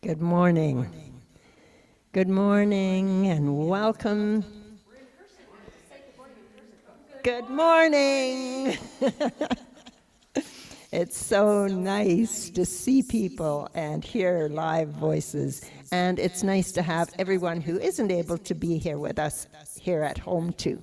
Good morning. Good morning and welcome. Good morning. It's so nice to see people and hear live voices. And it's nice to have everyone who isn't able to be here with us here at home too.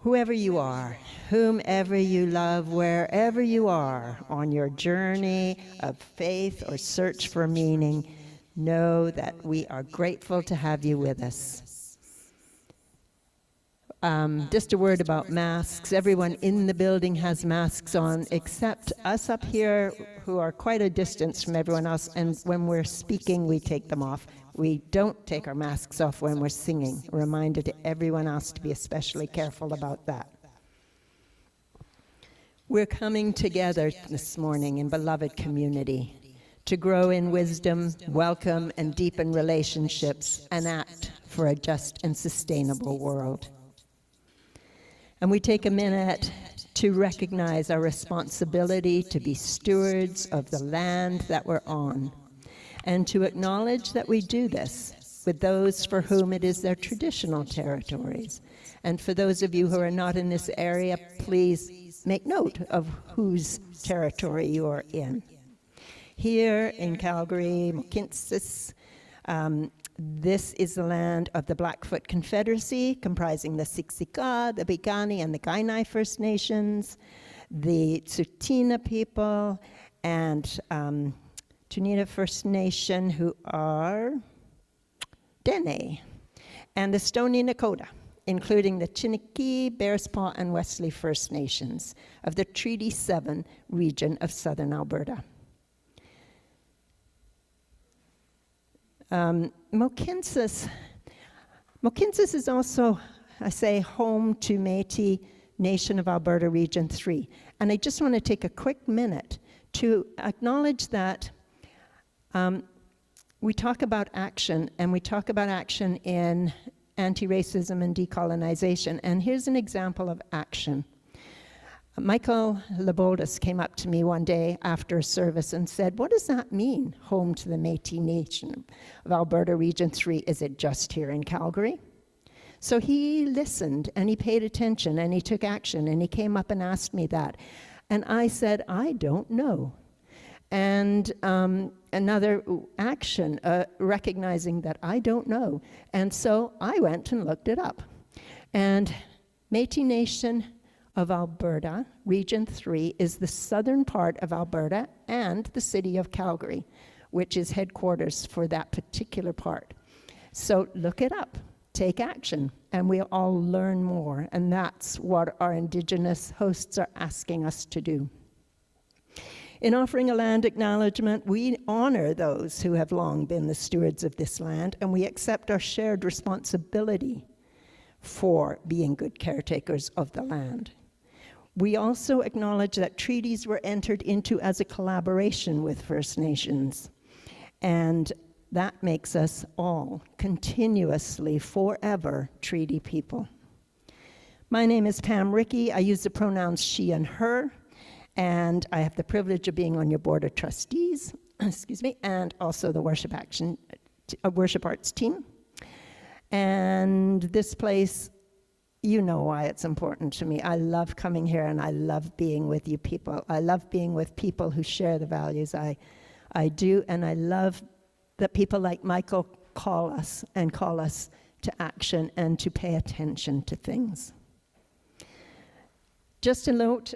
Whoever you are, whomever you love, wherever you are on your journey of faith or search for meaning, know that we are grateful to have you with us. Just a word about masks. Everyone in the building has masks on, except us up here who are quite a distance from everyone else, and when we're speaking, we take them off. We don't take our masks off when we're singing. A reminder to everyone else to be especially careful about that. We're coming together this morning in beloved community to grow in wisdom, welcome and deepen relationships, and act for a just and sustainable world. And we take a minute to recognize our responsibility to be stewards of the land that we're on, and to acknowledge that we do this with those for whom it is their traditional territories. And for those of you who are not in this area, please make note of whose territory you are in. Here in Calgary, Mohkinstsis, this is the land of the Blackfoot Confederacy, comprising the Siksika, the Piikani, and the Kainai First Nations, the Tsuut'ina people, and Tunita First Nation, who are Dene, and the Stoney Nakoda, including the Chiniki, Bearspaw, and Wesley First Nations of the Treaty 7 region of southern Alberta. Mohkinstsis is also, I say, home to Métis Nation of Alberta Region 3. And I just want to take a quick minute to acknowledge that we talk about action, and we talk about action in anti-racism and decolonization. And here's an example of action. Michael Leboldus came up to me one day after a service and said, "What does that mean, home to the Métis Nation of Alberta Region 3? Is it just here in Calgary?" So he listened, and he paid attention, and he took action, and he came up and asked me that. And I said, "I don't know." And another action, recognizing that I don't know. And so I went and looked it up. And Métis Nation of Alberta, Region 3, is the southern part of Alberta and the city of Calgary, which is headquarters for that particular part. So look it up, take action, and we'll all learn more. And that's what our Indigenous hosts are asking us to do. In offering a land acknowledgement, we honor those who have long been the stewards of this land, and we accept our shared responsibility for being good caretakers of the land. We also acknowledge that treaties were entered into as a collaboration with First Nations, and that makes us all continuously, forever, treaty people. My name is Pam Rickey. I use the pronouns she and her, and I have the privilege of being on your board of trustees, excuse me, and also the Worship Arts team. And this place, you know why it's important to me. I love coming here, and I love being with you people. I love being with people who share the values I do, and I love that people like Michael call us to action and to pay attention to things. Just a note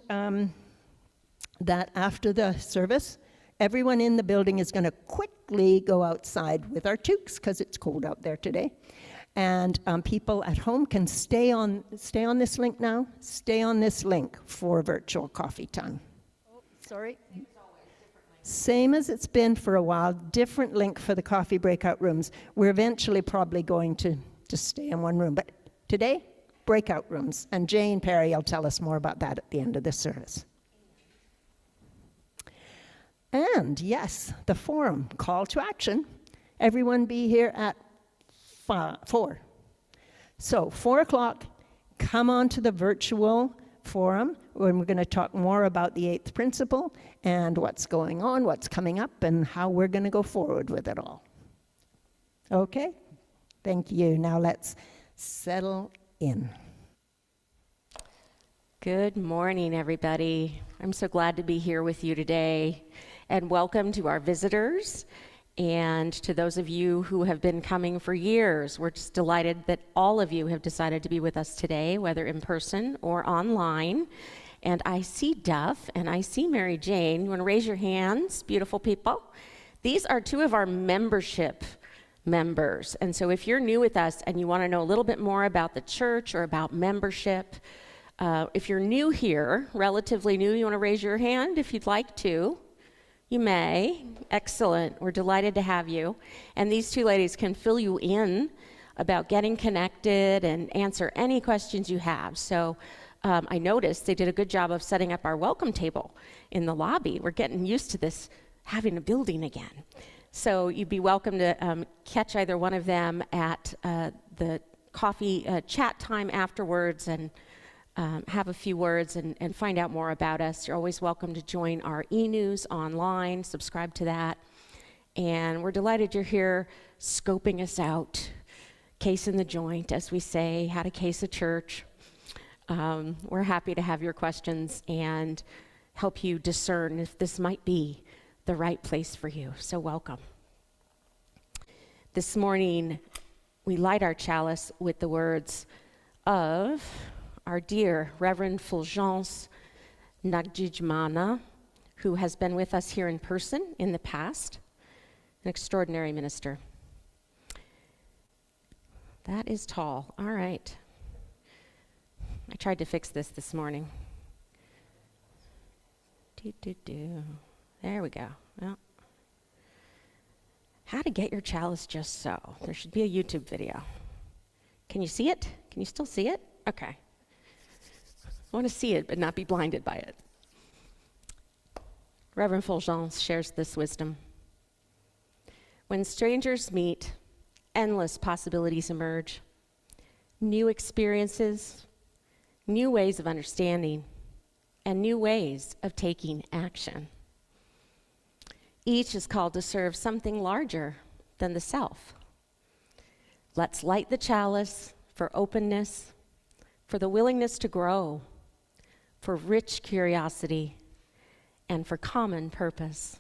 that after the service, everyone in the building is going to quickly go outside with our toques, because it's cold out there today. And people at home can stay on this link now. Stay on this link for virtual coffee time. Oh, sorry. Same as it's been for a while. Different link for the coffee breakout rooms. We're eventually probably going to just stay in one room. But today, breakout rooms. And Jane Perry will tell us more about that at the end of the service. And yes, the forum, call to action. Everyone be here at 4. So 4 o'clock, come on to the virtual forum when we're going to talk more about the eighth principle and what's going on, what's coming up, and how we're going to go forward with it all. Okay? Thank you. Now let's settle in. Good morning, everybody. I'm so glad to be here with you today. And welcome to our visitors and to those of you who have been coming for years. We're just delighted that all of you have decided to be with us today, whether in person or online. And I see Duff and I see Mary Jane. You want to raise your hands, beautiful people? These are two of our membership members. And so if you're new with us and you want to know a little bit more about the church or about membership, if you're new here, relatively new, you want to raise your hand if you'd like to. You may. Excellent. We're delighted to have you. And these two ladies can fill you in about getting connected and answer any questions you have. So I noticed they did a good job of setting up our welcome table in the lobby. We're getting used to this, having a building again. So you'd be welcome to catch either one of them at the coffee chat time afterwards and have a few words and find out more about us. You're always welcome to join our e-news online, subscribe to that. And we're delighted you're here scoping us out, case in the joint, as we say, how to case a church. We're happy to have your questions and help you discern if this might be the right place for you. So welcome. This morning, we light our chalice with the words of our dear Reverend Fulgence Nagjijmana, who has been with us here in person in the past, an extraordinary minister. That is tall. All right. I tried to fix this morning. There we go. Well, how to get your chalice just so. There should be a YouTube video. Can you see it? Can you still see it? Okay. I want to see it, but not be blinded by it. Reverend Fulgence shares this wisdom. When strangers meet, endless possibilities emerge. New experiences, new ways of understanding, and new ways of taking action. Each is called to serve something larger than the self. Let's light the chalice for openness, for the willingness to grow, for rich curiosity, and for common purpose.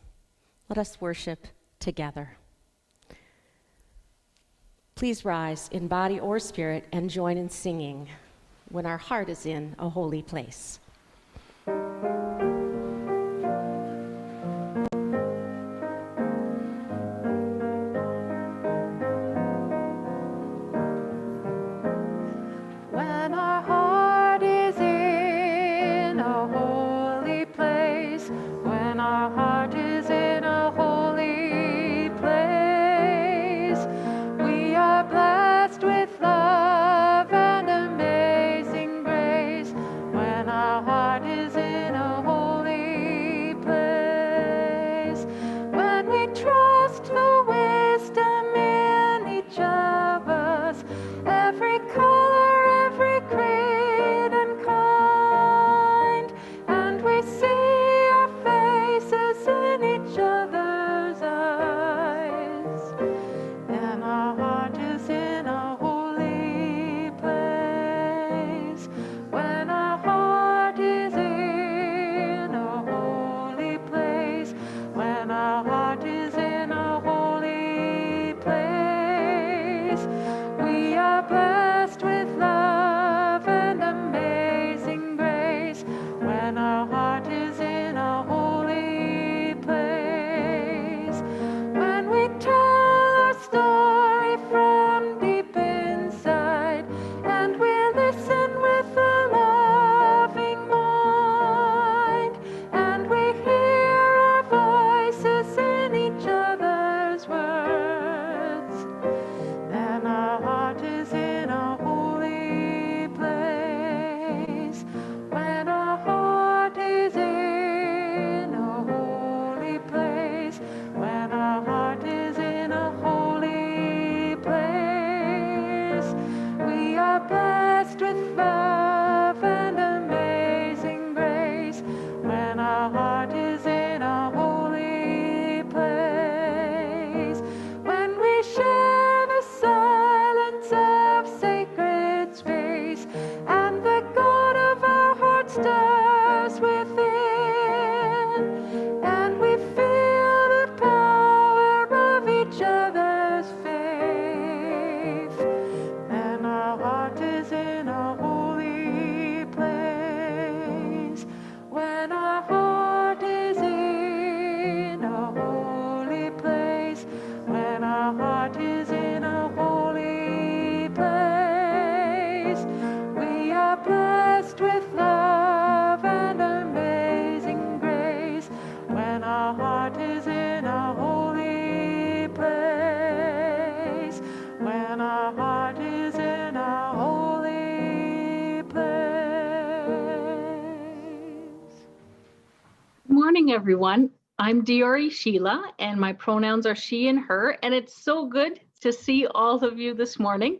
Let us worship together. Please rise in body or spirit and join in singing when our heart is in a holy place. blessed with love and amazing grace. We are blessed with love and amazing grace when our heart is in a holy place. When our heart is in a holy place. Good morning, everyone. I'm Diori Sheila, and my pronouns are she and her, and it's so good to see all of you this morning.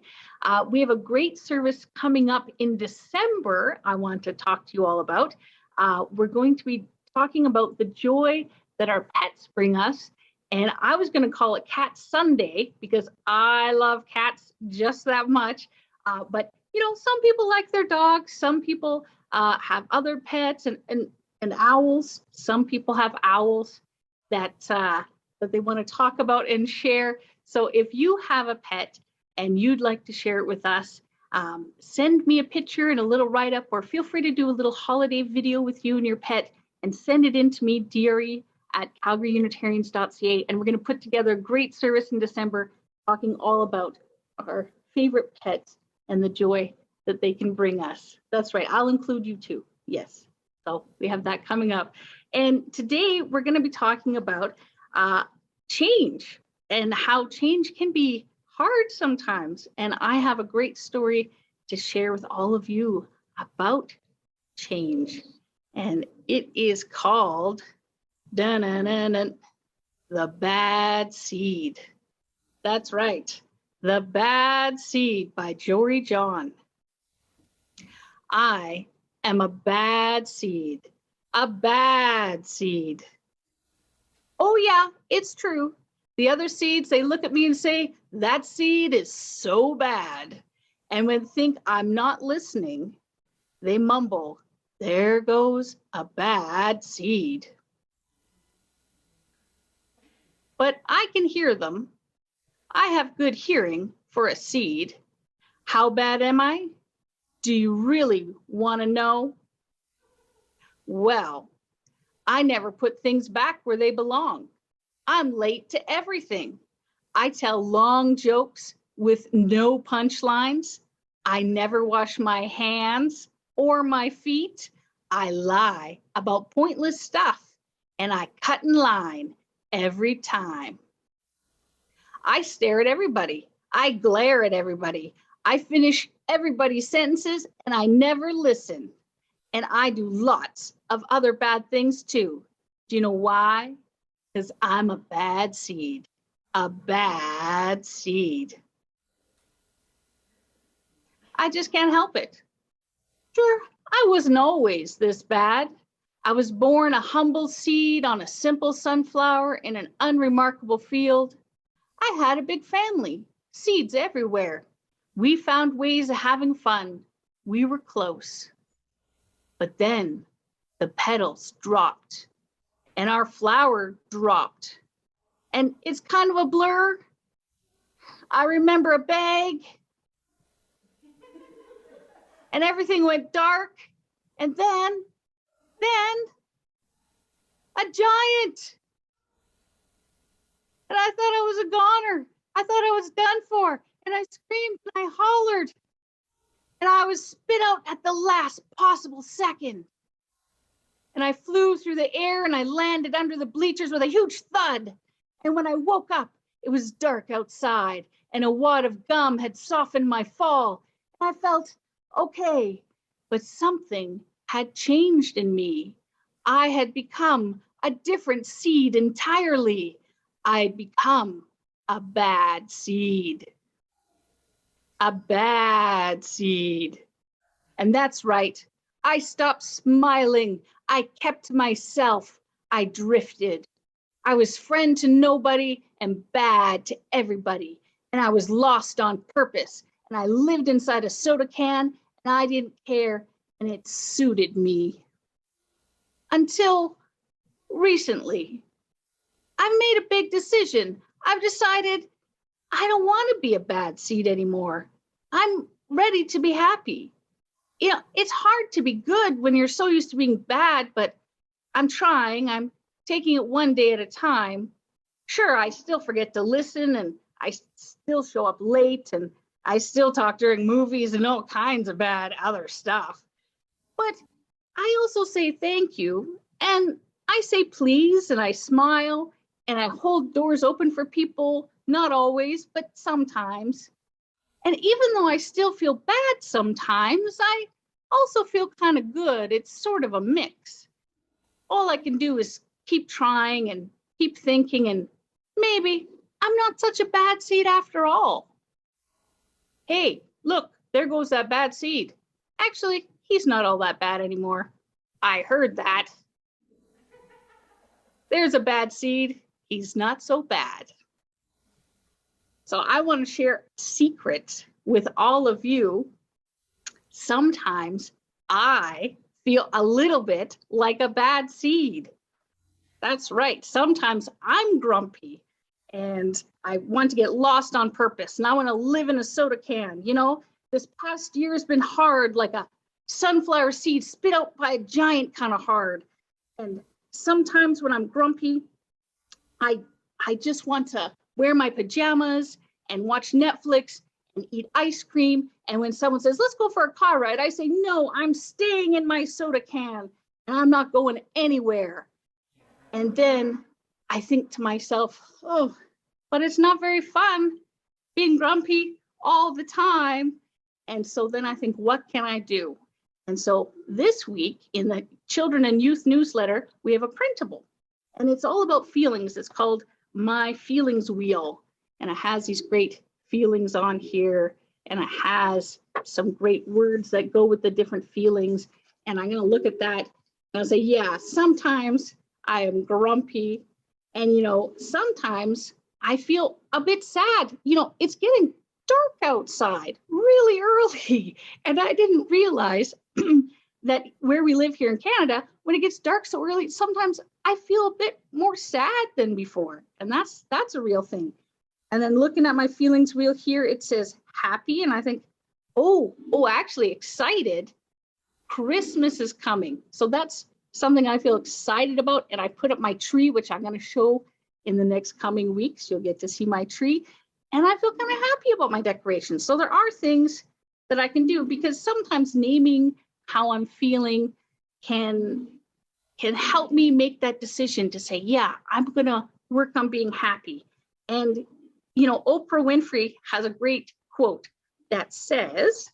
We have a great service coming up in December I want to talk to you all about. We're going to be talking about the joy that our pets bring us, and I was going to call it Cat Sunday because I love cats just that much. But, you know, some people like their dogs, some people have other pets, and owls. Some people have owls that they want to talk about and share. So if you have a pet and you'd like to share it with us, send me a picture and a little write-up, or feel free to do a little holiday video with you and your pet and send it in to me, Diori@calgaryunitarians.ca, and we're going to put together a great service in December talking all about our favorite pets and the joy that they can bring us. That's right, I'll include you too, yes. So we have that coming up. And today we're going to be talking about change and how change can be hard sometimes. And I have a great story to share with all of you about change. And it is called Dunan, The Bad Seed. That's right, The Bad Seed by Jory John. I am a bad seed, a bad seed. Oh yeah, it's true. The other seeds, they look at me and say, that seed is so bad. And when they think I'm not listening, they mumble, there goes a bad seed. But I can hear them. I have good hearing for a seed. How bad am I? Do you really want to know? Well, I never put things back where they belong. I'm late to everything. I tell long jokes with no punchlines. I never wash my hands or my feet. I lie about pointless stuff, and I cut in line every time. I stare at everybody. I glare at everybody. I finish everybody's sentences, and I never listen. And I do lots of other bad things too. Do you know why? Because I'm a bad seed, a bad seed. I just can't help it. Sure, I wasn't always this bad. I was born a humble seed on a simple sunflower in an unremarkable field. I had a big family, seeds everywhere. We found ways of having fun. We were close. But then the petals dropped and our flower dropped. And it's kind of a blur. I remember a bag and everything went dark. And then a giant. And I thought I was a goner. I thought I was done for. And I screamed and I hollered. And I was spit out at the last possible second. And I flew through the air and I landed under the bleachers with a huge thud. And when I woke up, it was dark outside and a wad of gum had softened my fall. And I felt okay, but something had changed in me. I had become a different seed entirely. I had become a bad seed. A bad seed. And that's right. I stopped smiling. I kept myself. I drifted. I was friend to nobody and bad to everybody. And I was lost on purpose. And I lived inside a soda can and I didn't care and it suited me. Until recently, I've made a big decision. I've decided I don't want to be a bad seed anymore. I'm ready to be happy. You know, it's hard to be good when you're so used to being bad, but I'm trying. I'm taking it one day at a time. Sure, I still forget to listen and I still show up late and I still talk during movies and all kinds of bad other stuff. But I also say thank you, and I say please, and I smile, and I hold doors open for people, not always, but sometimes. And even though I still feel bad sometimes, I also feel kind of good. It's sort of a mix. All I can do is keep trying and keep thinking, and maybe I'm not such a bad seed after all. Hey, look, there goes that bad seed. Actually, he's not all that bad anymore. I heard that. There's a bad seed. He's not so bad. So I want to share a secret with all of you. Sometimes I feel a little bit like a bad seed. That's right. Sometimes I'm grumpy and I want to get lost on purpose and I want to live in a soda can. You know, this past year has been hard, like a sunflower seed spit out by a giant, kind of hard. And sometimes when I'm grumpy, I just want to wear my pajamas and watch Netflix and eat ice cream. And when someone says, let's go for a car ride, I say, no, I'm staying in my soda can and I'm not going anywhere. And then I think to myself, oh, but it's not very fun being grumpy all the time. And so then I think, what can I do? And so this week in the Children and Youth newsletter, we have a printable. And it's all about feelings. It's called My Feelings Wheel. And it has these great feelings on here. And it has some great words that go with the different feelings. And I'm going to look at that and I'll say, yeah, sometimes I am grumpy. And, you know, sometimes I feel a bit sad. You know, it's getting dark outside really early. And I didn't realize that where we live here in Canada, when it gets dark so early, sometimes I feel a bit more sad than before. And that's a real thing. And then looking at my feelings wheel here, it says happy. And I think, actually excited. Christmas is coming. So that's something I feel excited about. And I put up my tree, which I'm going to show in the next coming weeks. You'll get to see my tree. And I feel kind of happy about my decorations. So there are things that I can do because sometimes naming how I'm feeling can help me make that decision to say, yeah, I'm going to work on being happy. And, you know, Oprah Winfrey has a great quote that says,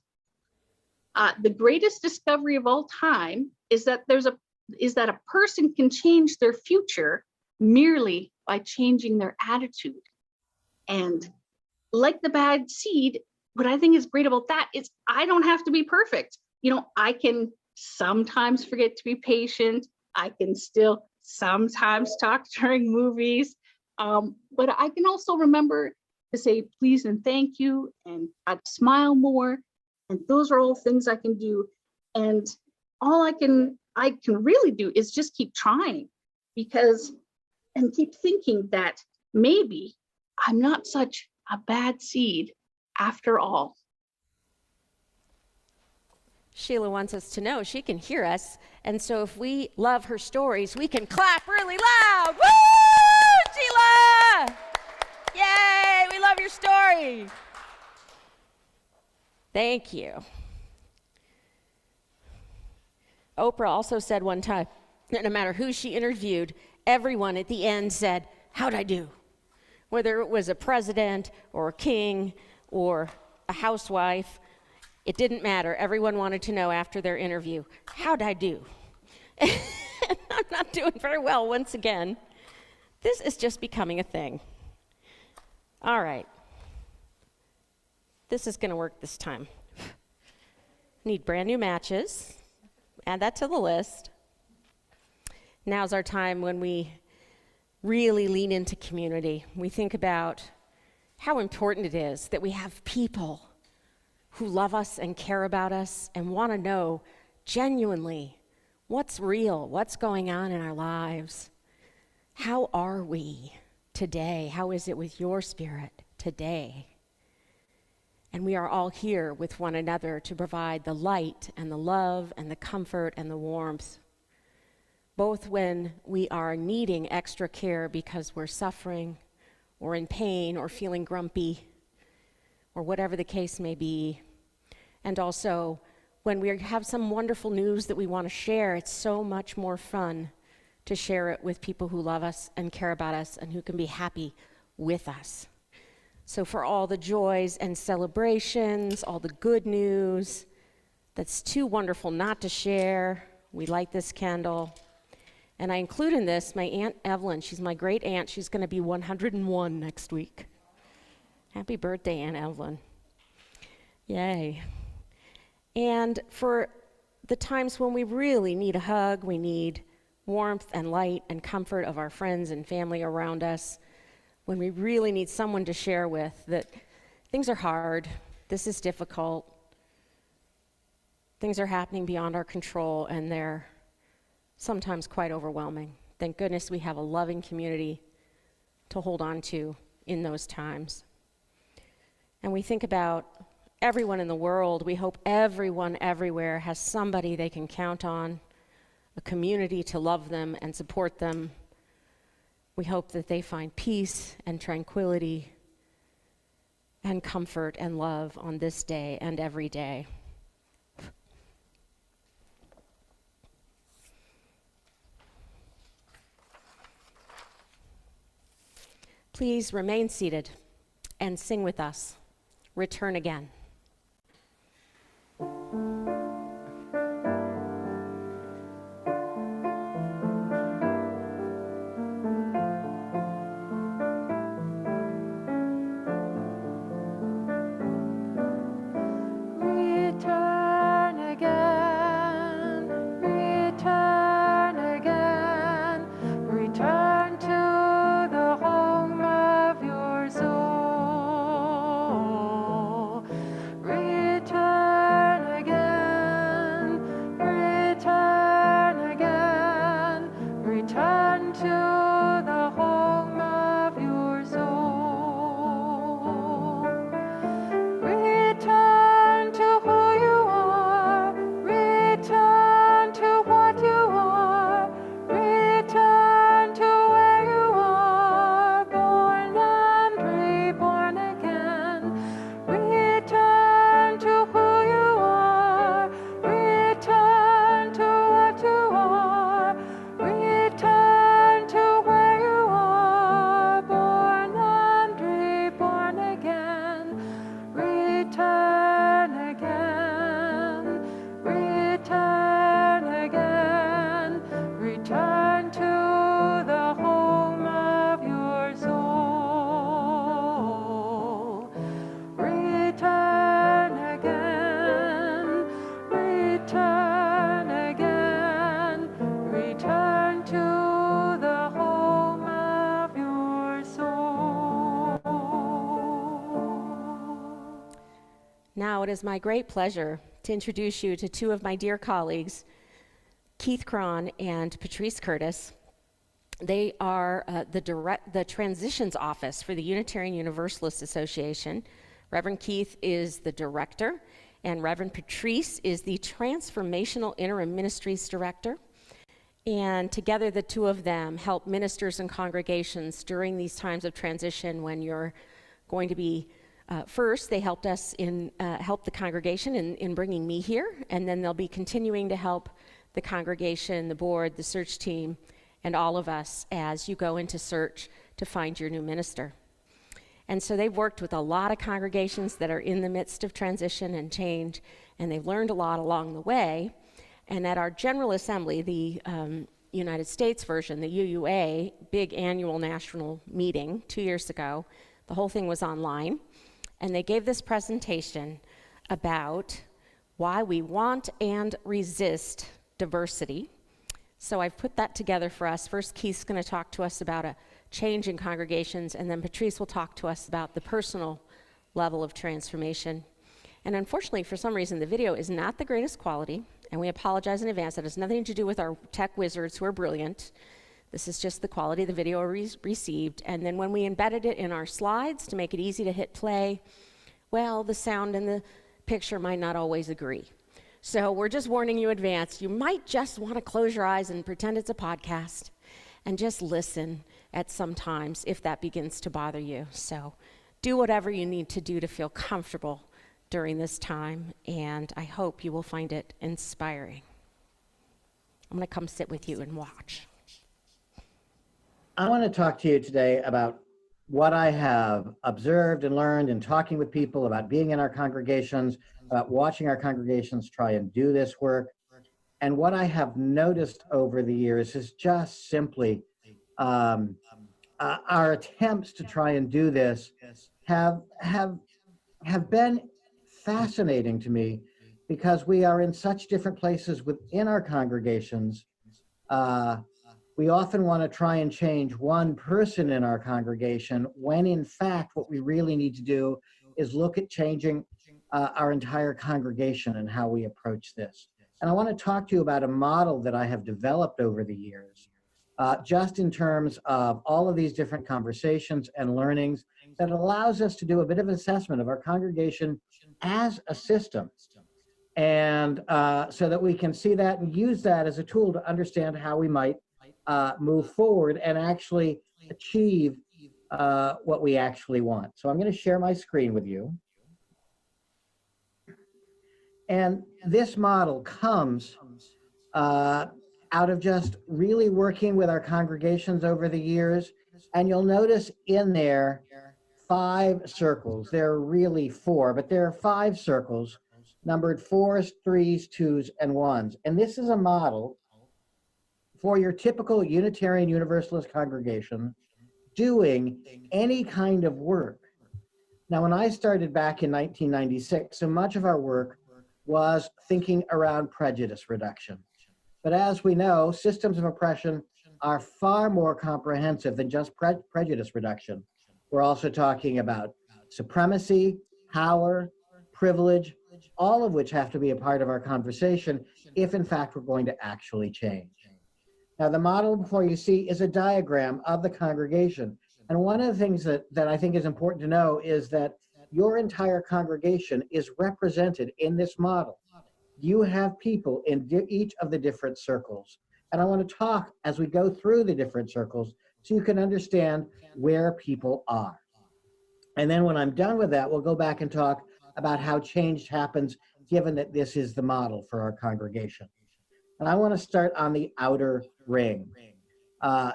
the greatest discovery of all time is that a person can change their future merely by changing their attitude. And like the bad seed, what I think is great about that is I don't have to be perfect. You know, I can sometimes forget to be patient. I can still sometimes talk during movies, but I can also remember to say please and thank you, and I'd smile more. And those are all things I can do. And all I can really do is just keep trying and keep thinking that maybe I'm not such a bad seed after all. Sheila wants us to know she can hear us, and so if we love her stories, we can clap really loud. Woo, Sheila! Yay, we love your story. Thank you. Oprah also said one time that no matter who she interviewed, everyone at the end said, how'd I do? Whether it was a president or a king or a housewife, it didn't matter. Everyone wanted to know after their interview, how'd I do? I'm not doing very well once again. This is just becoming a thing. All right. This is going to work this time. Need brand new matches. Add that to the list. Now's our time when we really lean into community. We think about how important it is that we have people who love us and care about us and want to know genuinely what's real, what's going on in our lives. How are we today? How is it with your spirit today? And we are all here with one another to provide the light and the love and the comfort and the warmth, both when we are needing extra care because we're suffering or in pain or feeling grumpy, or whatever the case may be. And also, when we have some wonderful news that we want to share, it's so much more fun to share it with people who love us and care about us and who can be happy with us. So for all the joys and celebrations, all the good news that's too wonderful not to share, we light this candle. And I include in this my Aunt Evelyn. She's my great aunt. She's going to be 101 next week. Happy birthday, Aunt Evelyn. Yay. And for the times when we really need a hug, we need warmth and light and comfort of our friends and family around us, when we really need someone to share with that things are hard, this is difficult, things are happening beyond our control, and they're sometimes quite overwhelming. Thank goodness we have a loving community to hold on to in those times. And we think about everyone in the world. We hope everyone everywhere has somebody they can count on, a community to love them and support them. We hope that they find peace and tranquility and comfort and love on this day and every day. Please remain seated and sing with us, Return Again. Now it is my great pleasure to introduce you to two of my dear colleagues, Keith Cron and Patrice Curtis. They are the Transitions Office for the Unitarian Universalist Association. Reverend Keith is the director, and Reverend Patrice is the Transformational Interim Ministries Director. And together, the two of them help ministers and congregations during these times of transition when you're going to be first, they helped us help the congregation in bringing me here, and then they'll be continuing to help the congregation, the board, the search team, and all of us as you go into search to find your new minister. And so they've worked with a lot of congregations that are in the midst of transition and change, and they've learned a lot along the way. And at our General Assembly, the United States version, the UUA, big annual national meeting 2 years ago, the whole thing was online. And they gave this presentation about why we want and resist diversity. So I've put that together for us. First, Keith's going to talk to us about a change in congregations, and then Patrice will talk to us about the personal level of transformation. And unfortunately, for some reason, the video is not the greatest quality, and we apologize in advance. That has nothing to do with our tech wizards who are brilliant. This is just the quality the video received. And then when we embedded it in our slides to make it easy to hit play, well, the sound and the picture might not always agree. So we're just warning you in advance. You might just want to close your eyes and pretend it's a podcast and just listen at some times if that begins to bother you. So do whatever you need to do to feel comfortable during this time, and I hope you will find it inspiring. I'm going to come sit with you and watch. I want to talk to you today about what I have observed and learned in talking with people about being in our congregations, about watching our congregations try and do this work. And what I have noticed over the years is just simply our attempts to try and do this have been fascinating to me, because we are in such different places within our congregations. We often want to try and change one person in our congregation, when in fact what we really need to do is look at changing our entire congregation and how we approach this. And I want to talk to you about a model that I have developed over the years, just in terms of all of these different conversations and learnings, that allows us to do a bit of assessment of our congregation as a system. And so that we can see that and use that as a tool to understand how we might move forward and actually achieve what we actually want. So I'm going to share my screen with you. And this model comes out of just really working with our congregations over the years. And you'll notice in there 5 circles. There are really 4, but there are 5 circles numbered 4s, 3s, 2s, and 1s. And this is a model for your typical Unitarian Universalist congregation doing any kind of work. Now, when I started back in 1996, so much of our work was thinking around prejudice reduction. But as we know, systems of oppression are far more comprehensive than just prejudice reduction. We're also talking about supremacy, power, privilege, all of which have to be a part of our conversation if in fact we're going to actually change. Now, the model before you see is a diagram of the congregation. And one of the things that I think is important to know is that your entire congregation is represented in this model. You have people in each of the different circles. And I want to talk as we go through the different circles so you can understand where people are. And then when I'm done with that, we'll go back and talk about how change happens, given that this is the model for our congregation. And I want to start on the outer ring.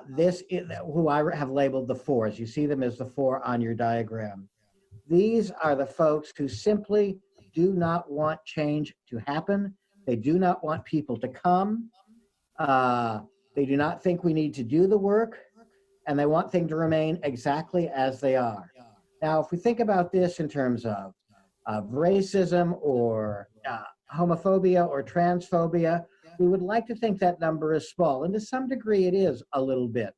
This is who I have labeled the 4s. You see them as the 4 on your diagram. These are the folks who simply do not want change to happen. They do not want people to come. They do not think we need to do the work, and they want things to remain exactly as they are. Now, if we think about this in terms of racism or homophobia or transphobia, we would like to think that number is small, and to some degree it is a little bit.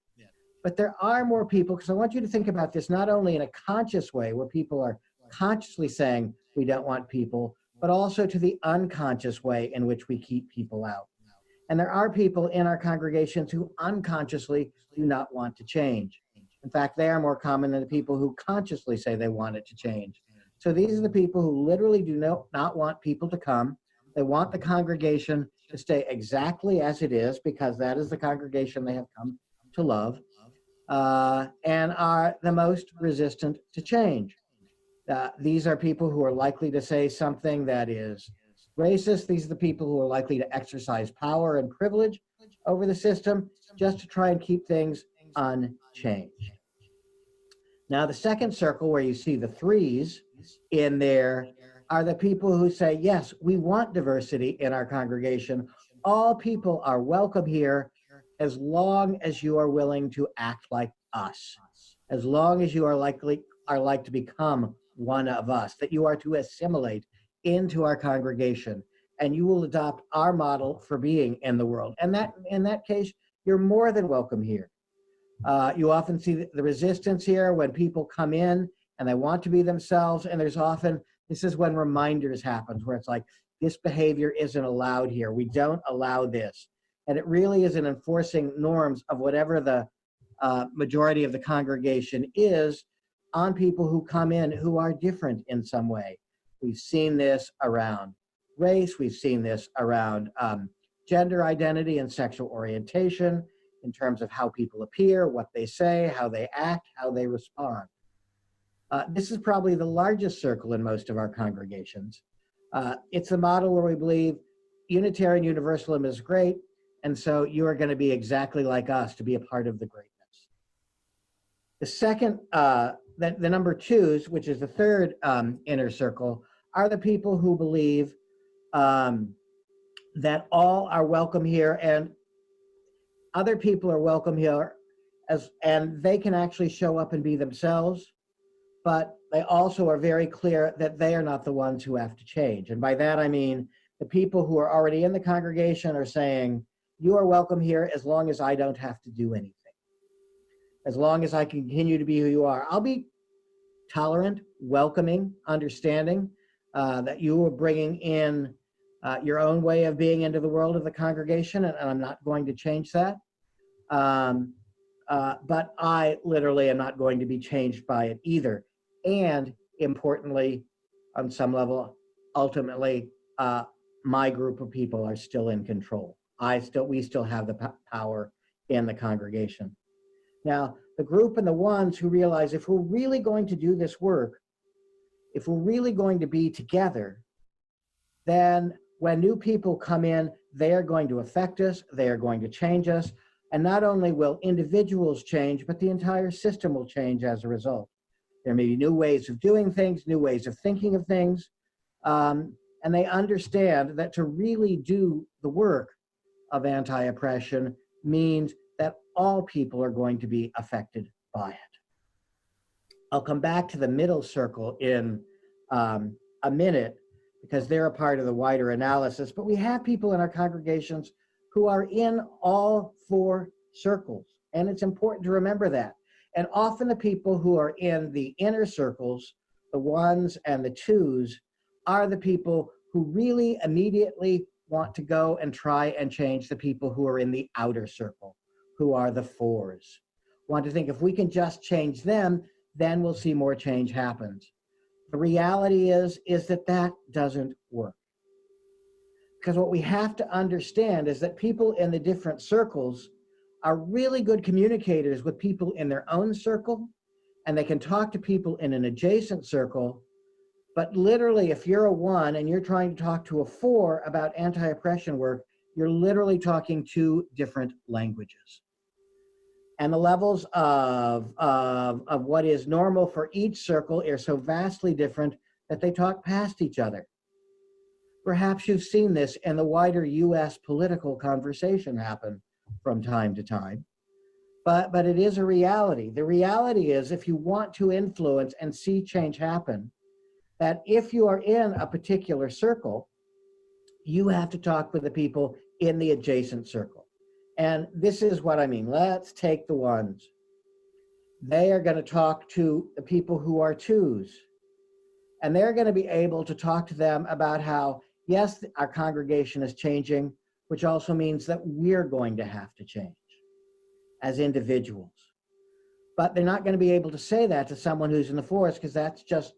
But there are more people, because I want you to think about this not only in a conscious way, where people are consciously saying we don't want people, but also to the unconscious way in which we keep people out. And there are people in our congregations who unconsciously do not want to change. In fact, they are more common than the people who consciously say they want it to change. So these are the people who literally do not want people to come. They want the congregation to stay exactly as it is, because that is the congregation they have come to love, and are the most resistant to change. These are people who are likely to say something that is racist. These are the people who are likely to exercise power and privilege over the system just to try and keep things unchanged. Now, the second circle, where you see the 3s in there, are the people who say, yes, we want diversity in our congregation. All people are welcome here, as long as you are willing to act like us, as long as you are like to become one of us, that you are to assimilate into our congregation, and you will adopt our model for being in the world. And that, in that case, you're more than welcome here. You often see the resistance here when people come in and they want to be themselves, and there's often, this is when reminders happen, where it's like, this behavior isn't allowed here. We don't allow this. And it really is in enforcing norms of whatever the majority of the congregation is on people who come in who are different in some way. We've seen this around race. We've seen this around gender identity and sexual orientation, in terms of how people appear, what they say, how they act, how they respond. This is probably the largest circle in most of our congregations. It's a model where we believe Unitarian Universalism is great, and so you are going to be exactly like us to be a part of the greatness. The second, the number twos, which is the third inner circle, are the people who believe that all are welcome here and other people are welcome here, and they can actually show up and be themselves, but they also are very clear that they are not the ones who have to change. And by that I mean the people who are already in the congregation are saying, you are welcome here as long as I don't have to do anything. As long as I continue to be who you are. I'll be tolerant, welcoming, understanding that you are bringing in your own way of being into the world of the congregation, and I'm not going to change that. But I literally am not going to be changed by it either. And importantly, on some level, ultimately, my group of people are still in control. We still have the power in the congregation. Now, the group and the ones who realize if we're really going to do this work, if we're really going to be together, then when new people come in, they are going to affect us, they are going to change us, and not only will individuals change, but the entire system will change as a result. There may be new ways of doing things, new ways of thinking of things, and they understand that to really do the work of anti-oppression means that all people are going to be affected by it. I'll come back to the middle circle in a minute because they're a part of the wider analysis, but we have people in our congregations who are in all four circles, and it's important to remember that. And often the people who are in the inner circles, the ones and the twos, are the people who really immediately want to go and try and change the people who are in the outer circle, who are the fours. Want to think if we can just change them, then we'll see more change happens. The reality is that that doesn't work. Because what we have to understand is that people in the different circles are really good communicators with people in their own circle, and they can talk to people in an adjacent circle. But literally, if you're a one and you're trying to talk to a four about anti-oppression work, you're literally talking two different languages. And the levels of what is normal for each circle are so vastly different that they talk past each other. Perhaps you've seen this in the wider US political conversation happen from time to time, but it is a reality. The reality is if you want to influence and see change happen, that if you are in a particular circle, you have to talk with the people in the adjacent circle. And this is what I mean. Let's take the ones. They are going to talk to the people who are twos. And they're going to be able to talk to them about how, yes, our congregation is changing, which also means that we're going to have to change as individuals. But they're not going to be able to say that to someone who's in the forest because that's just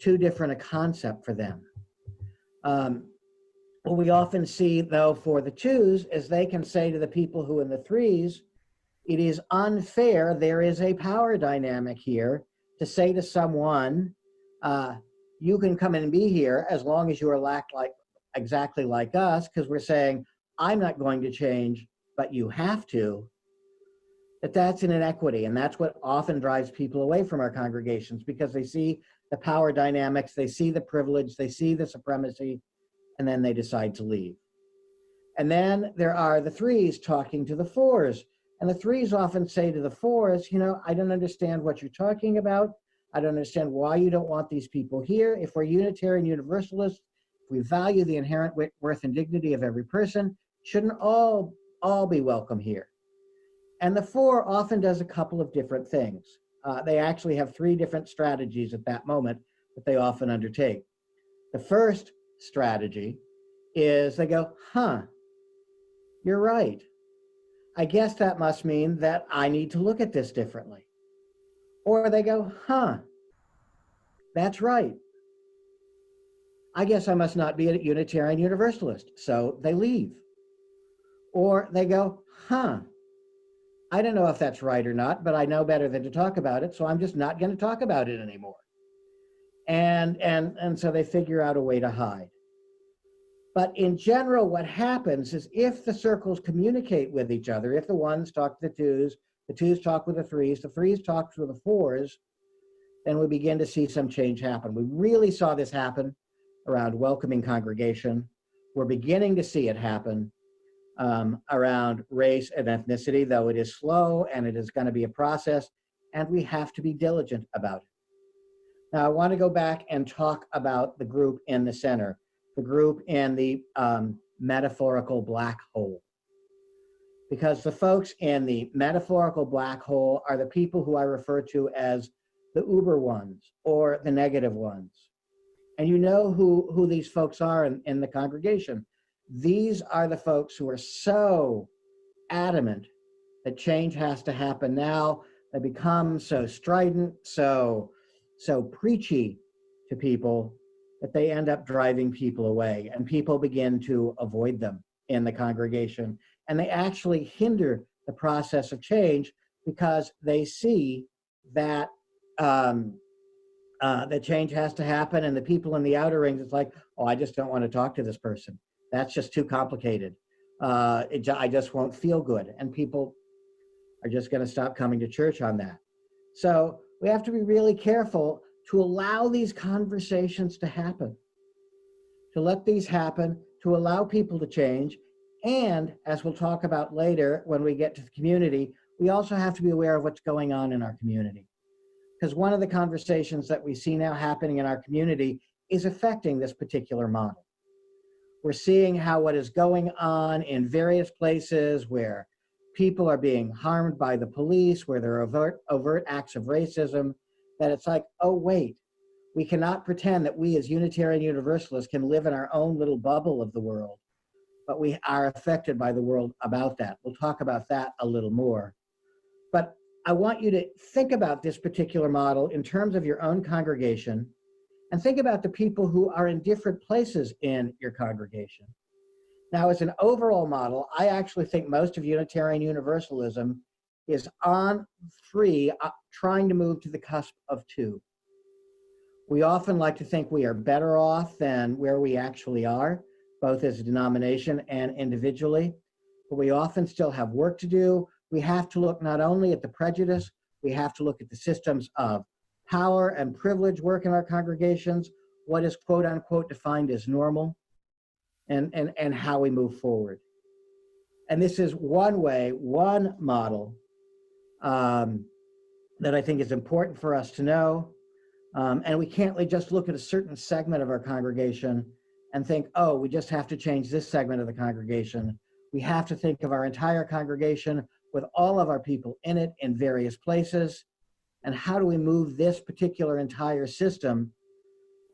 too different a concept for them. What we often see, though, for the twos is they can say to the people who are in the threes, it is unfair, there is a power dynamic here, to say to someone, you can come in and be here as long as you are exactly like us, because we're saying, I'm not going to change, but you have to. That's an inequity, and that's what often drives people away from our congregations, because they see the power dynamics, they see the privilege, they see the supremacy, and then they decide to leave. And then there are the threes talking to the fours. And the threes often say to the fours, I don't understand what you're talking about. I don't understand why you don't want these people here. If we're Unitarian Universalists, if we value the inherent worth and dignity of every person, shouldn't all be welcome here? And the four often does a couple of different things. They actually have three different strategies at that moment that they often undertake. The first strategy is they go, you're right. I guess that must mean that I need to look at this differently. Or they go, that's right. I guess I must not be a Unitarian Universalist. So they leave. Or they go, I don't know if that's right or not, but I know better than to talk about it, so I'm just not going to talk about it anymore. And so they figure out a way to hide. But in general, what happens is if the circles communicate with each other, if the ones talk to the twos talk with the threes talk to the fours, then we begin to see some change happen. We really saw this happen around welcoming congregation. We're beginning to see it happen around race and ethnicity, though it is slow and it is going to be a process, and we have to be diligent about it. Now, I want to go back and talk about the group in the center, the group in the metaphorical black hole. Because the folks in the metaphorical black hole are the people who I refer to as the uber ones or the negative ones. And you know who these folks are in the congregation. These are the folks who are so adamant that change has to happen now. They become so strident, so preachy to people that they end up driving people away, and people begin to avoid them in the congregation. And they actually hinder the process of change because they see that that change has to happen, and the people in the outer rings, it's like, oh, I just don't want to talk to this person. That's just too complicated. I just won't feel good, and people are just going to stop coming to church on that. So we have to be really careful to allow these conversations to happen, to let these happen, to allow people to change. And as we'll talk about later when we get to the community, we also have to be aware of what's going on in our community. Because one of the conversations that we see now happening in our community is affecting this particular model. We're seeing how what is going on in various places where people are being harmed by the police, where there are overt acts of racism, that it's like, oh, wait, we cannot pretend that we as Unitarian Universalists can live in our own little bubble of the world, but we are affected by the world about that. We'll talk about that a little more. But I want you to think about this particular model in terms of your own congregation, and think about the people who are in different places in your congregation. Now, as an overall model, I actually think most of Unitarian Universalism is on 3, trying to move to the cusp of 2. We often like to think we are better off than where we actually are, both as a denomination and individually, but we often still have work to do. We have to look not only at the prejudice, we have to look at the systems of power and privilege work in our congregations, what is quote unquote defined as normal, and how we move forward. And this is one way, one model that I think is important for us to know. And we can't just look at a certain segment of our congregation and think, oh, we just have to change this segment of the congregation. We have to think of our entire congregation with all of our people in it in various places. And how do we move this particular entire system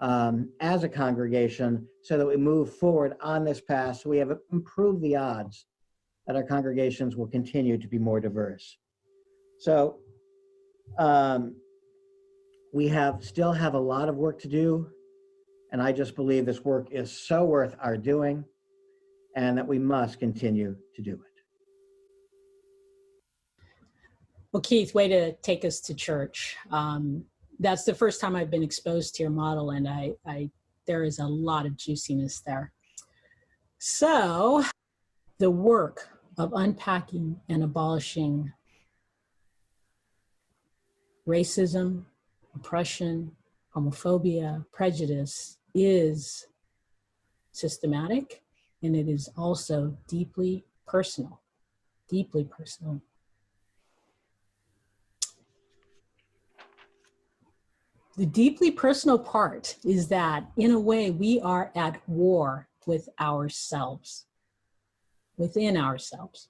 as a congregation so that we move forward on this path, so we have improved the odds that our congregations will continue to be more diverse. So we still have a lot of work to do, and I just believe this work is so worth our doing, and that we must continue to do it. Well, Keith, way to take us to church. That's the first time I've been exposed to your model, and there is a lot of juiciness there. So the work of unpacking and abolishing racism, oppression, homophobia, prejudice is systematic, and it is also deeply personal, deeply personal. The deeply personal part is that, in a way, we are at war with ourselves, within ourselves.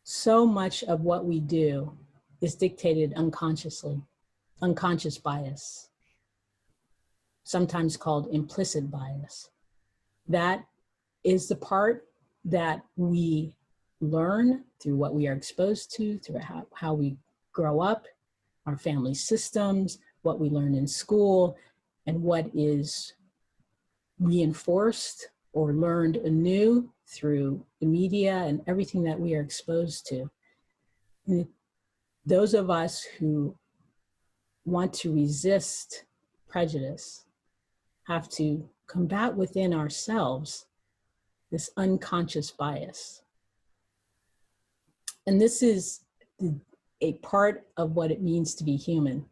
So much of what we do is dictated unconsciously, unconscious bias, sometimes called implicit bias. That is the part that we learn through what we are exposed to, through how we grow up, our family systems, what we learn in school, and what is reinforced or learned anew through the media and everything that we are exposed to. And those of us who want to resist prejudice have to combat within ourselves this unconscious bias. And this is a part of what it means to be human.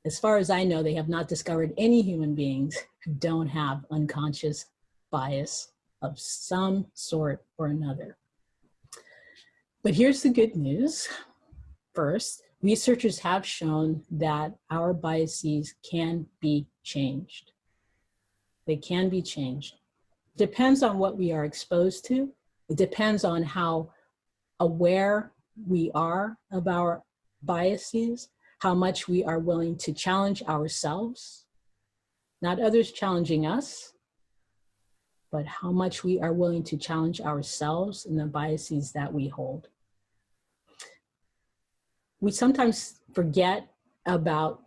As far as I know, they have not discovered any human beings who don't have unconscious bias of some sort or another. But here's the good news. First, researchers have shown that our biases can be changed. They can be changed. Depends on what we are exposed to. It depends on how aware we are of our biases, how much we are willing to challenge ourselves, not others challenging us, but how much we are willing to challenge ourselves and the biases that we hold. We sometimes forget about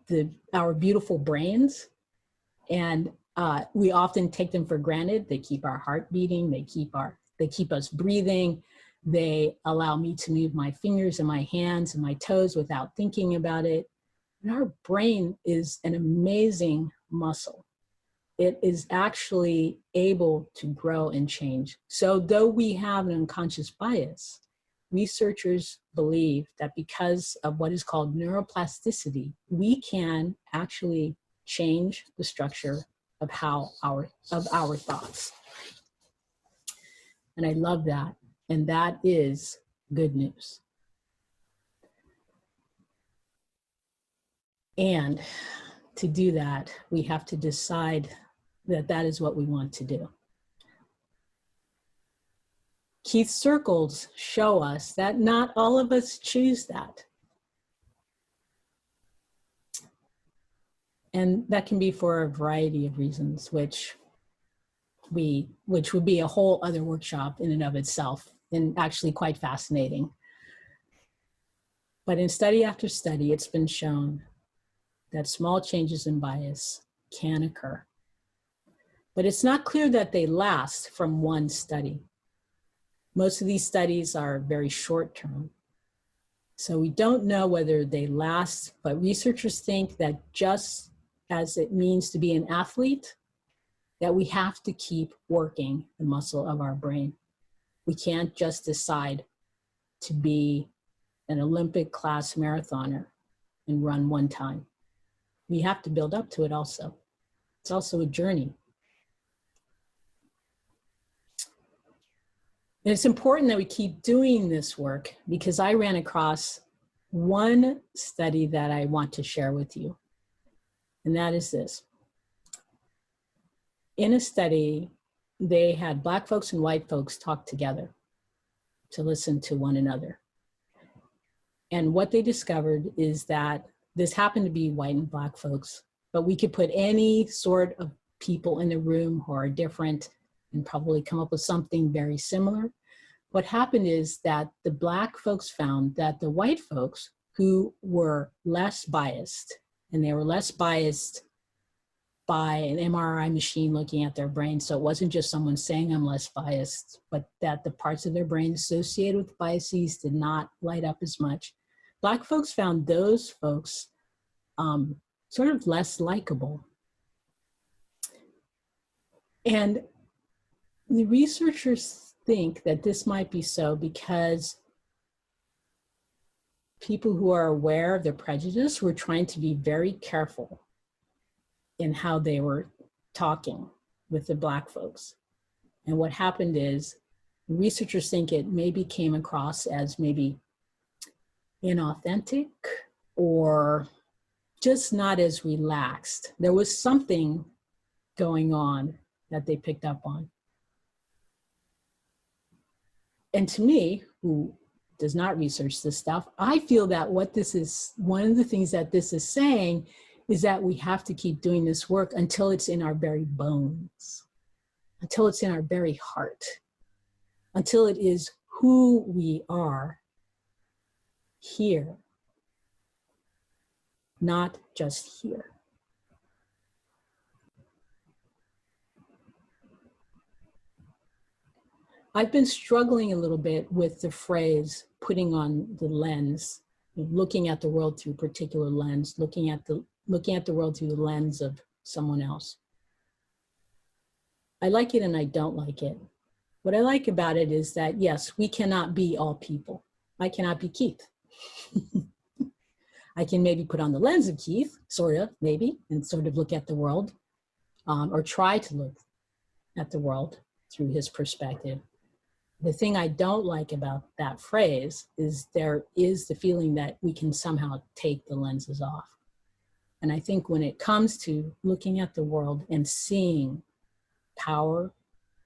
our beautiful brains, and we often take them for granted. They keep our heart beating, they keep us breathing, they allow me to move my fingers and my hands and my toes without thinking about it. And our brain is an amazing muscle. It is actually able to grow and change. So though we have an unconscious bias, researchers believe that because of what is called neuroplasticity, we can actually change the structure of our thoughts. And I love that. And that is good news. And to do that, we have to decide that that is what we want to do. Keith's circles show us that not all of us choose that. And that can be for a variety of reasons, which would be a whole other workshop in and of itself, and actually quite fascinating. But in study after study, it's been shown that small changes in bias can occur. But it's not clear that they last from one study. Most of these studies are very short term. So we don't know whether they last, but researchers think that just as it means to be an athlete, that we have to keep working the muscle of our brain. We can't just decide to be an Olympic class marathoner and run one time. We have to build up to it also. It's also a journey. And it's important that we keep doing this work because I ran across one study that I want to share with you. And that is this. In a study, they had Black folks and white folks talk together to listen to one another. And what they discovered is that this happened to be white and Black folks, but we could put any sort of people in the room who are different and probably come up with something very similar. What happened is that the Black folks found that the white folks who were less biased, and they were less biased by an MRI machine looking at their brain. So it wasn't just someone saying I'm less biased, but that the parts of their brain associated with biases did not light up as much. Black folks found those folks sort of less likable. And the researchers think that this might be so because people who are aware of their prejudice were trying to be very careful in how they were talking with the Black folks. And what happened is researchers think it maybe came across as maybe inauthentic or just not as relaxed. There was something going on that they picked up on. And to me, who does not research this stuff, I feel that what this is, one of the things that this is saying is that we have to keep doing this work until it's in our very bones, until it's in our very heart, until it is who we are here, not just here. I've been struggling a little bit with the phrase putting on the lens, looking at the world through a particular lens, looking at the world through the lens of someone else. I like it and I don't like it. What I like about it is that, yes, we cannot be all people. I cannot be Keith. I can maybe put on the lens of Keith, sort of, maybe, and sort of look at the world, or try to look at the world through his perspective. The thing I don't like about that phrase is there is the feeling that we can somehow take the lenses off. And I think when it comes to looking at the world and seeing power,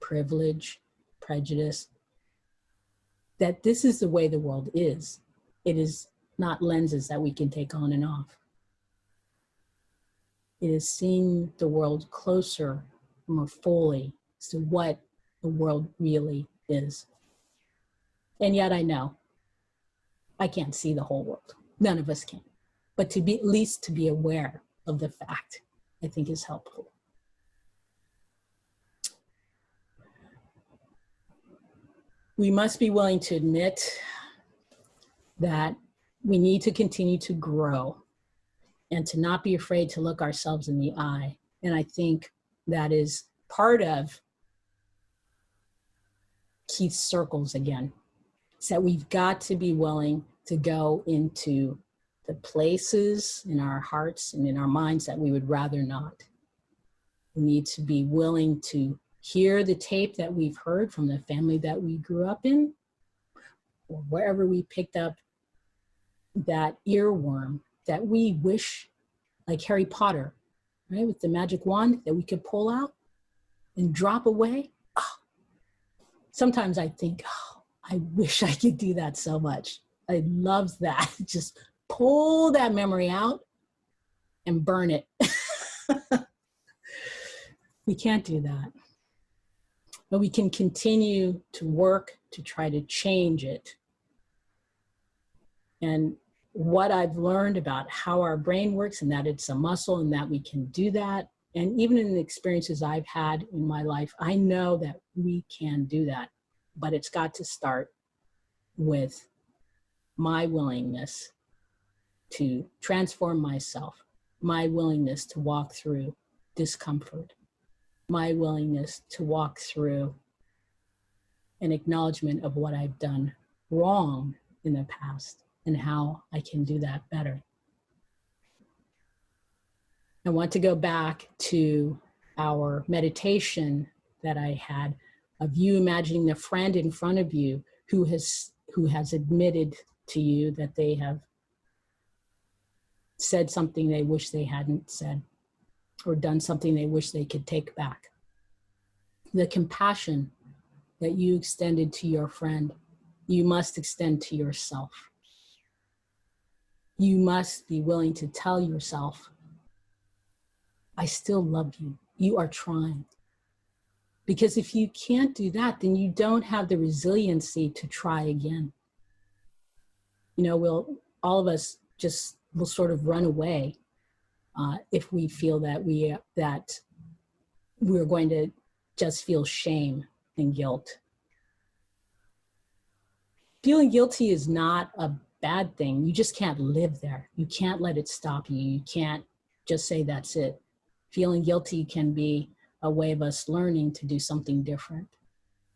privilege, prejudice, that this is the way the world is. It is not lenses that we can take on and off. It is seeing the world closer, more fully, to what the world really is. And yet I know I can't see the whole world. None of us can. But to be, at least to be aware of the fact, I think is helpful. We must be willing to admit that we need to continue to grow and to not be afraid to look ourselves in the eye. And I think that is part of Keith's circles again. It's that we've got to be willing to go into the places in our hearts and in our minds that we would rather not. We need to be willing to hear the tape that we've heard from the family that we grew up in, or wherever we picked up that earworm that we wish, like Harry Potter, right, with the magic wand that we could pull out and drop away. Oh, sometimes I think, oh, I wish I could do that so much. I love that. Just pull that memory out and burn it. We can't do that. But we can continue to work to try to change it. And what I've learned about how our brain works, and that it's a muscle and that we can do that, and even in the experiences I've had in my life, I know that we can do that. But it's got to start with my willingness to transform myself, my willingness to walk through discomfort, my willingness to walk through an acknowledgement of what I've done wrong in the past and how I can do that better. I want to go back to our meditation that I had of you imagining the friend in front of you who has admitted to you that they have said something they wish they hadn't said, or done something they wish they could take back. The compassion that you extended to your friend, you must extend to yourself. You must be willing to tell yourself, I still love you. You are trying. Because if you can't do that, then you don't have the resiliency to try again. You know, all of us just will sort of run away if we feel that we're going to just feel shame and guilt. Feeling guilty is not a bad thing. You just can't live there. You can't let it stop you. You can't just say that's it. Feeling guilty can be a way of us learning to do something different.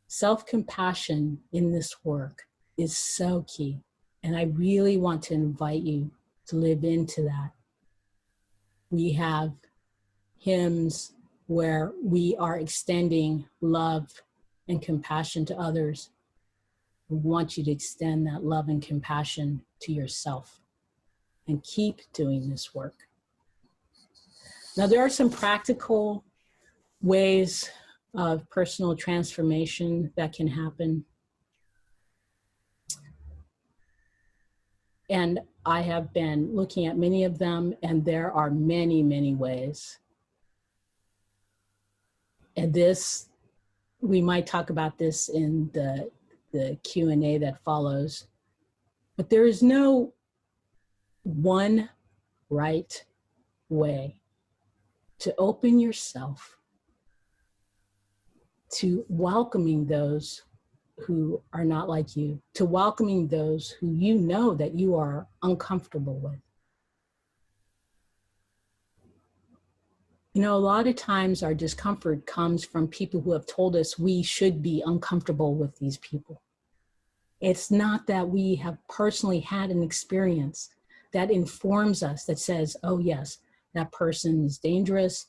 Self-compassion in this work is so key. And I really want to invite you to live into that. We have hymns where we are extending love and compassion to others. We want you to extend that love and compassion to yourself and keep doing this work. Now, there are some practical ways of personal transformation that can happen. And I have been looking at many of them, and there are many, many ways. And this, we might talk about this in the Q&A that follows, but there is no one right way to open yourself to welcoming those who are not like you, to welcoming those who you know that you are uncomfortable with. You know, a lot of times our discomfort comes from people who have told us we should be uncomfortable with these people. It's not that we have personally had an experience that informs us, that says, oh yes, that person is dangerous.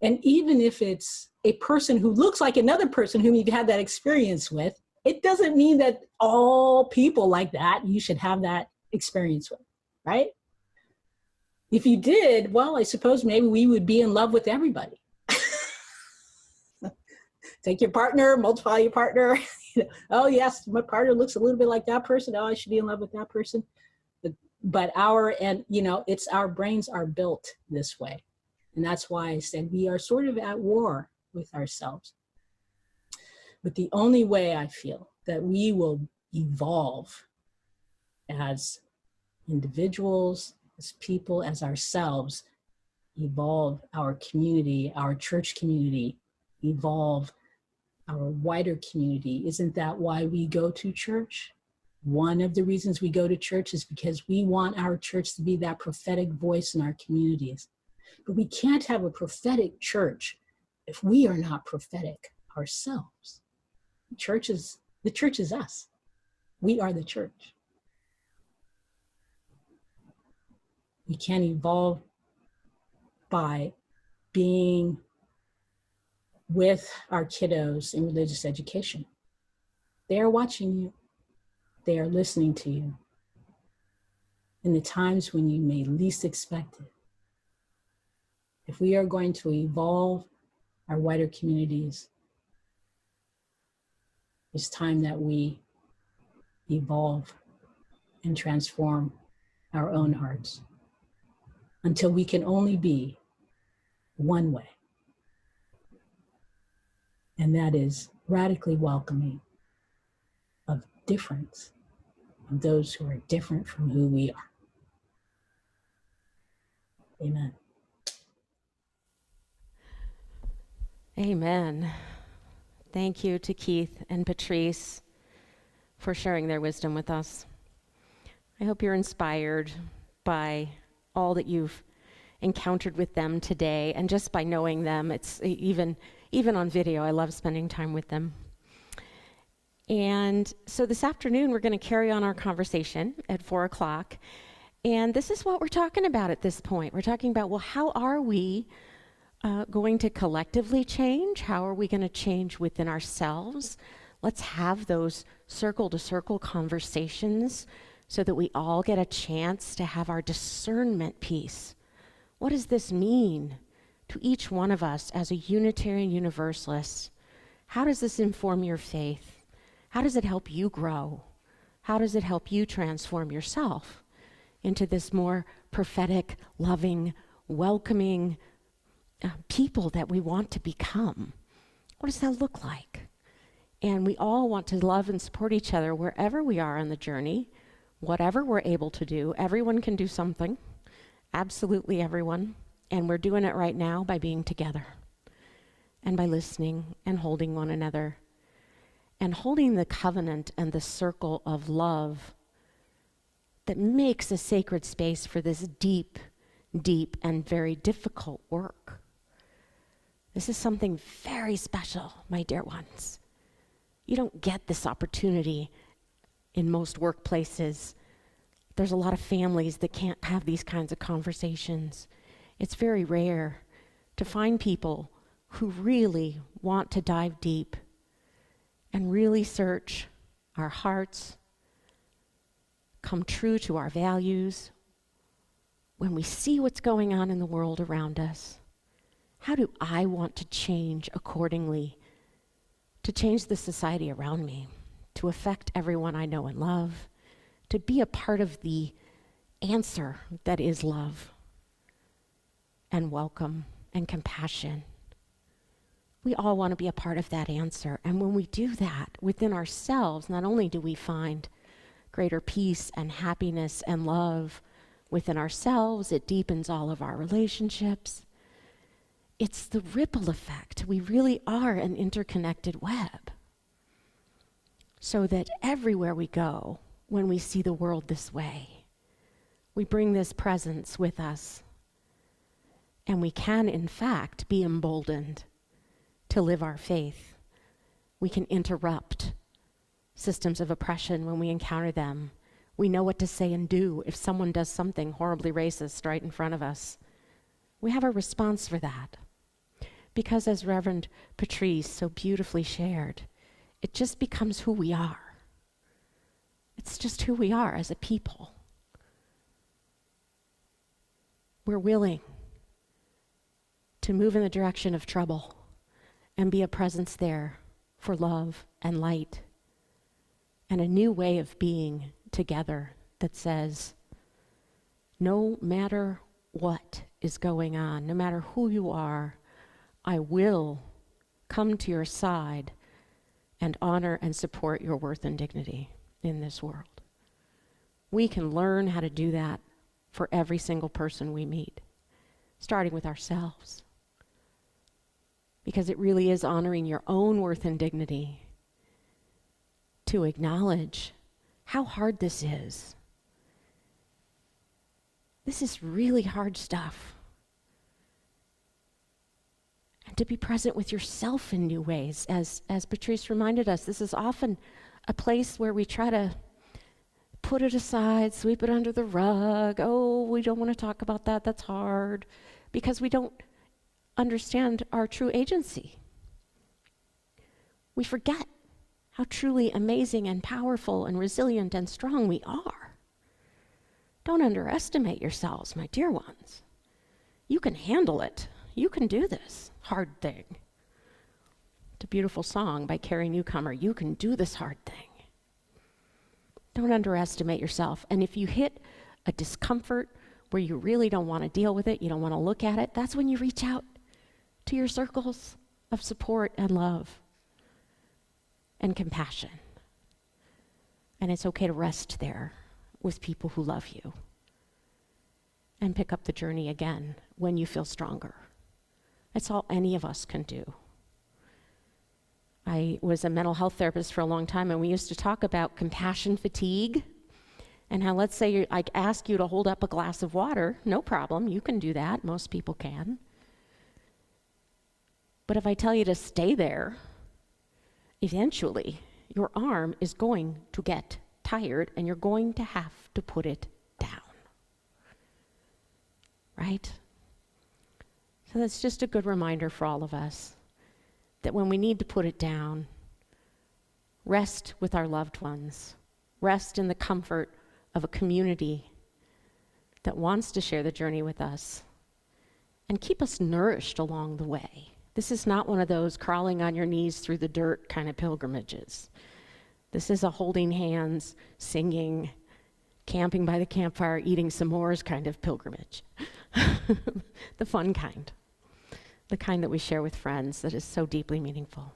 And even if it's a person who looks like another person whom you've had that experience with, it doesn't mean that all people like that you should have that experience with, right? If you did, well, I suppose maybe we would be in love with everybody. Take your partner, multiply your partner. Oh yes, my partner looks a little bit like that person. Oh, I should be in love with that person. But it's our brains are built this way. And that's why I said we are sort of at war with ourselves. But the only way I feel that we will evolve as individuals, as people, as ourselves, evolve our community, our church community, evolve our wider community. Isn't that why we go to church? One of the reasons we go to church is because we want our church to be that prophetic voice in our communities. But we can't have a prophetic church if we are not prophetic ourselves. The church is us. We are the church. We can evolve by being with our kiddos in religious education. They are watching you. They are listening to you in the times when you may least expect it. If we are going to evolve our wider communities, it's time that we evolve and transform our own hearts until we can only be one way. And that is radically welcoming of difference, of those who are different from who we are. Amen. Amen. Thank you to Keith and Patrice for sharing their wisdom with us. I hope you're inspired by all that you've encountered with them today, and just by knowing them. It's even on video, I love spending time with them. And so this afternoon, we're going to carry on our conversation at 4 o'clock. And this is what we're talking about at this point. We're talking about, well, how are we going to collectively change? How are we going to change within ourselves? Let's have those circle-to-circle conversations so that we all get a chance to have our discernment piece. What does this mean to each one of us as a Unitarian Universalist? How does this inform your faith? How does it help you grow? How does it help you transform yourself into this more prophetic, loving, welcoming people that we want to become? What does that look like? And we all want to love and support each other wherever we are on the journey, whatever we're able to do. Everyone can do something, absolutely everyone. And we're doing it right now by being together and by listening and holding one another and holding the covenant and the circle of love that makes a sacred space for this deep, deep and very difficult work. This is something very special, my dear ones. You don't get this opportunity in most workplaces. There's a lot of families that can't have these kinds of conversations. It's very rare to find people who really want to dive deep and really search our hearts, come true to our values. When we see what's going on in the world around us, how do I want to change accordingly, to change the society around me, to affect everyone I know and love, to be a part of the answer that is love and welcome and compassion? We all want to be a part of that answer. And when we do that within ourselves, not only do we find greater peace and happiness and love within ourselves, it deepens all of our relationships. It's the ripple effect. We really are an interconnected web. so that everywhere we go, when we see the world this way, we bring this presence with us, and we can, in fact, be emboldened to live our faith. We can interrupt systems of oppression when we encounter them. We know what to say and do if someone does something horribly racist right in front of us. We have a response for that. Because as Reverend Patrice so beautifully shared, it just becomes who we are. It's just who we are as a people. We're willing to move in the direction of trouble and be a presence there for love and light and a new way of being together that says, no matter what is going on, no matter who you are, I will come to your side and honor and support your worth and dignity in this world. We can learn how to do that for every single person we meet, starting with ourselves. Because it really is honoring your own worth and dignity to acknowledge how hard this is. This is really hard stuff. And to be present with yourself in new ways. As Patrice reminded us, this is often a place where we try to put it aside, sweep it under the rug. Oh, we don't want to talk about that, that's hard. Because we don't understand our true agency. We forget how truly amazing and powerful and resilient and strong we are. Don't underestimate yourselves, my dear ones. You can handle it. You can do this hard thing. It's a beautiful song by Carrie Newcomer. You can do this hard thing. Don't underestimate yourself. And if you hit a discomfort where you really don't want to deal with it, you don't want to look at it, that's when you reach out to your circles of support and love and compassion. And it's okay to rest there with people who love you and pick up the journey again when you feel stronger. That's all any of us can do. I was a mental health therapist for a long time, and we used to talk about compassion fatigue and how, let's say I ask you to hold up a glass of water, no problem, you can do that, most people can. But if I tell you to stay there, eventually your arm is going to get tired and you're going to have to put it down. Right? So that's just a good reminder for all of us that when we need to put it down, rest with our loved ones, rest in the comfort of a community that wants to share the journey with us and keep us nourished along the way. This is not one of those crawling on your knees through the dirt kind of pilgrimages. This is a holding hands, singing, camping by the campfire, eating s'mores kind of pilgrimage. The fun kind. The kind that we share with friends that is so deeply meaningful.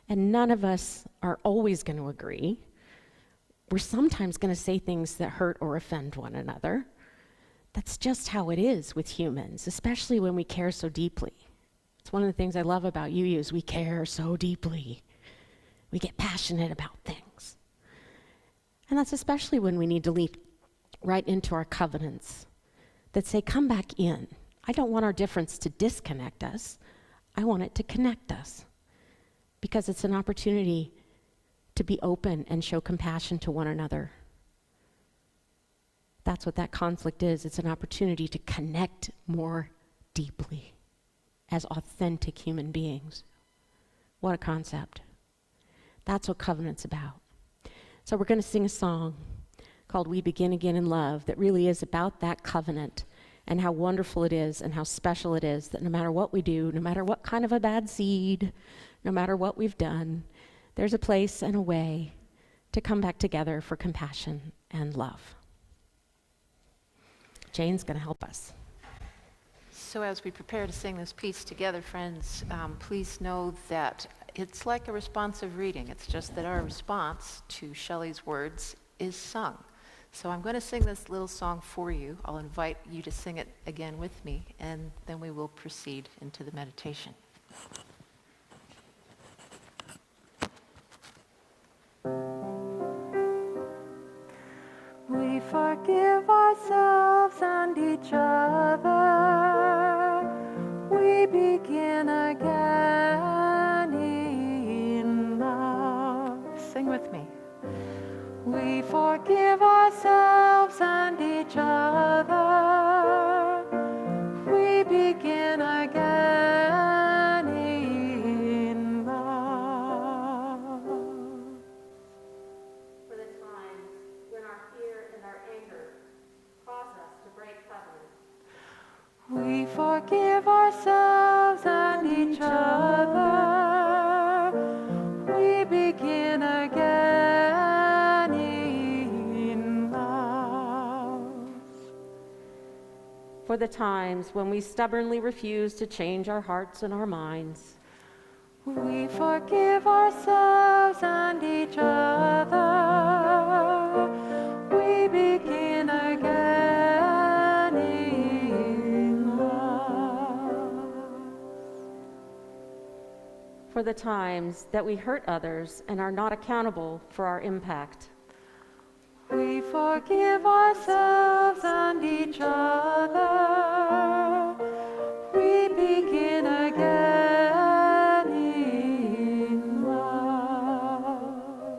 And none of us are always going to agree. We're sometimes going to say things that hurt or offend one another. That's just how it is with humans, especially when we care so deeply. It's one of the things I love about you is we care so deeply. We get passionate about things. And that's especially when we need to leap right into our covenants that say, come back in. I don't want our difference to disconnect us. I want it to connect us because it's an opportunity to be open and show compassion to one another. That's what that conflict is. It's an opportunity to connect more deeply as authentic human beings. What a concept. That's what covenant's about. So we're going to sing a song called We Begin Again in Love that really is about that covenant and how wonderful it is and how special it is that no matter what we do, no matter what kind of a bad seed, no matter what we've done, there's a place and a way to come back together for compassion and love. Jane's going to help us. So as we prepare to sing this piece together, friends, please know that it's like a responsive reading. It's just that our response to Shelley's words is sung. So I'm going to sing this little song for you. I'll invite you to sing it again with me, and then we will proceed into the meditation. ourselves and each other, we begin again in love. For the times when our fear and our anger cause us to break covenant, We forgive ourselves and each other, we begin again in love. for the times when we stubbornly refuse to change our hearts and our minds, We forgive ourselves and each other, we begin again in love. for the times that we hurt others and are not accountable for our impact, We forgive ourselves and each other, we begin again in love.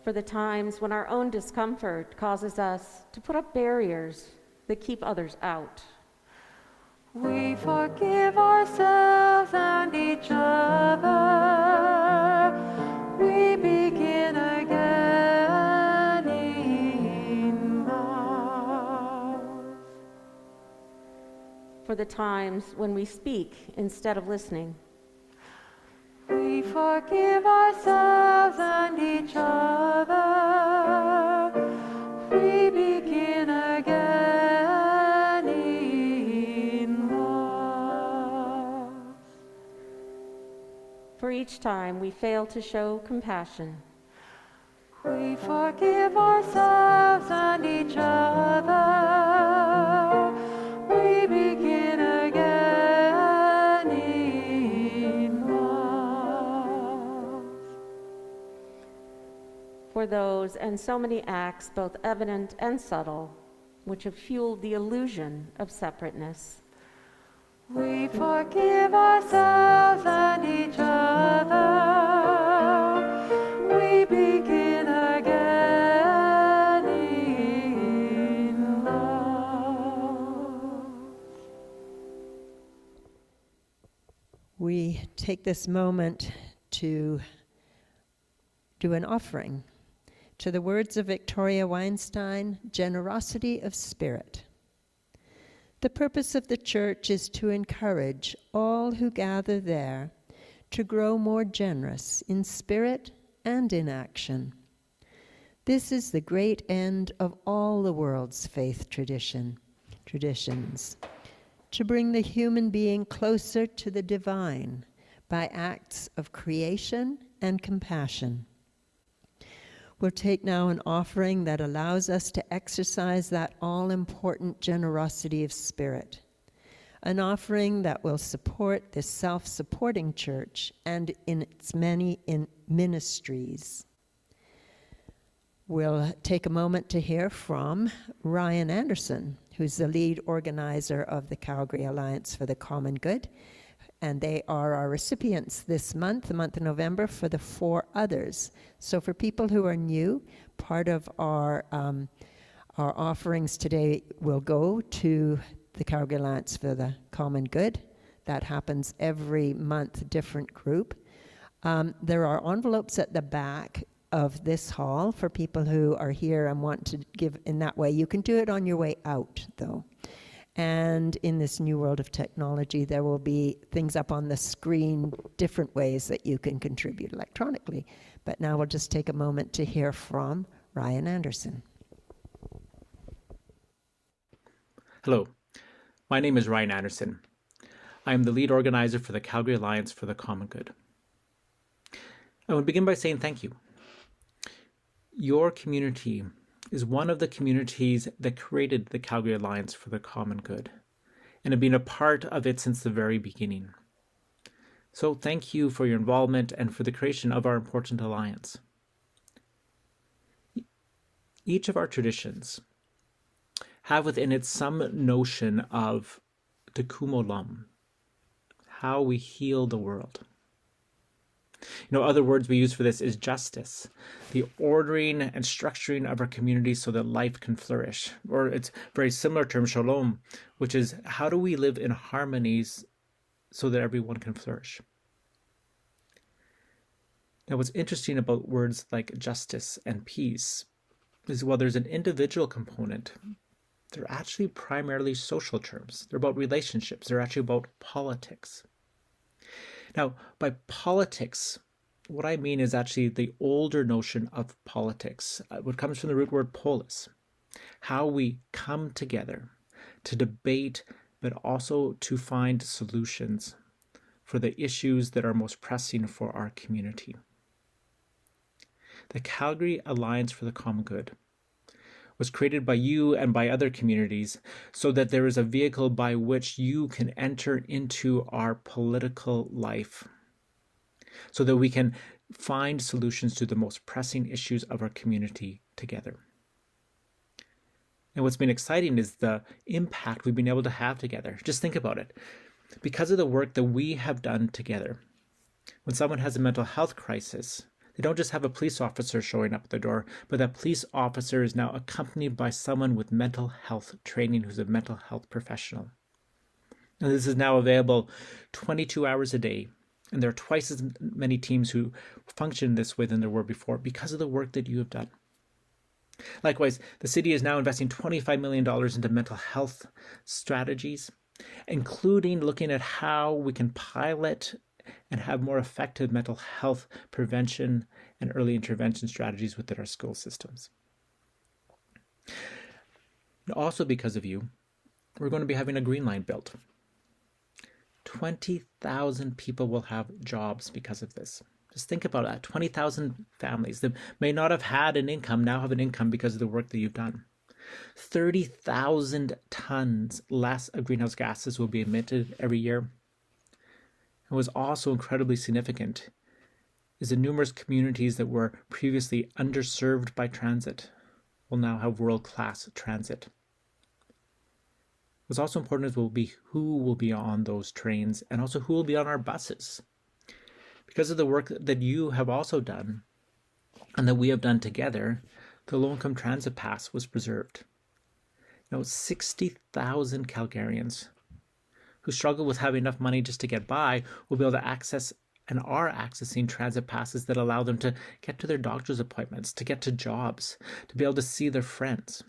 for the times when our own discomfort causes us to put up barriers that keep others out, We forgive ourselves and each other, we begin again in love. for the times when we speak instead of listening, We forgive ourselves and each other, we begin again in love. for each time we fail to show compassion, We forgive ourselves and each other, we begin again in love. for those and so many acts, both evident and subtle, which have fueled the illusion of separateness, We forgive ourselves and each other, we begin again in love. We take this moment to do an offering to the words of Victoria Weinstein, generosity of spirit. The purpose of the church is to encourage all who gather there to grow more generous in spirit and in action. This is the great end of all the world's faith traditions, to bring the human being closer to the divine by acts of creation and compassion. We'll take now an offering that allows us to exercise that all-important generosity of spirit, an offering that will support this self-supporting church and in its many ministries. We'll take a moment to hear from Ryan Anderson, who's the lead organizer of the Calgary Alliance for the Common Good, and they are our recipients this month, the month of November, for the 4 others. So for people who are new, part of our offerings today will go to the Calgary Alliance for the Common Good. That happens every month, different group. There are envelopes at the back of this hall for people who are here and want to give in that way. You can do it on your way out, though. And in this new world of technology, there will be things up on the screen, different ways that you can contribute electronically. But now we'll just take a moment to hear from Ryan Anderson. Hello, my name is Ryan Anderson. I am the lead organizer for the Calgary Alliance for the Common Good. I will begin by saying thank you. Your community is one of the communities that created the Calgary Alliance for the Common Good and have been a part of it since the very beginning. So thank you for your involvement and for the creation of our important alliance. Each of our traditions have within it some notion of tikkun olam, how we heal the world. Other words we use for this is justice, the ordering and structuring of our community so that life can flourish. Or it's very similar term, shalom, which is how do we live in harmonies so that everyone can flourish. Now, what's interesting about words like justice and peace is while there's an individual component, they're actually primarily social terms. They're about relationships. They're actually about politics. Now, by politics, what I mean is actually the older notion of politics, what comes from the root word polis, how we come together to debate, but also to find solutions for the issues that are most pressing for our community. The Calgary Alliance for the Common Good was created by you and by other communities so that there is a vehicle by which you can enter into our political life, so that we can find solutions to the most pressing issues of our community together. And what's been exciting is the impact we've been able to have together. Just think about it. Because of the work that we have done together, when someone has a mental health crisis, they don't just have a police officer showing up at the door, but that police officer is now accompanied by someone with mental health training who's a mental health professional. And this is now available 22 hours a day. And there are twice as many teams who function this way than there were before because of the work that you have done. Likewise, the city is now investing $25 million into mental health strategies, including looking at how we can pilot and have more effective mental health prevention and early intervention strategies within our school systems. And also because of you, we're going to be having a green line built. 20,000 people will have jobs because of this. Just think about that. 20,000 families that may not have had an income now have an income because of the work that you've done. 30,000 tons less of greenhouse gases will be emitted every year. And what's also incredibly significant is the numerous communities that were previously underserved by transit will now have world-class transit. What's also important is who will be on those trains and also who will be on our buses. Because of the work that you have also done and that we have done together, the low-income transit pass was preserved. 60,000 Calgarians who struggle with having enough money just to get by will be able to access and are accessing transit passes that allow them to get to their doctor's appointments, to get to jobs, to be able to see their friends.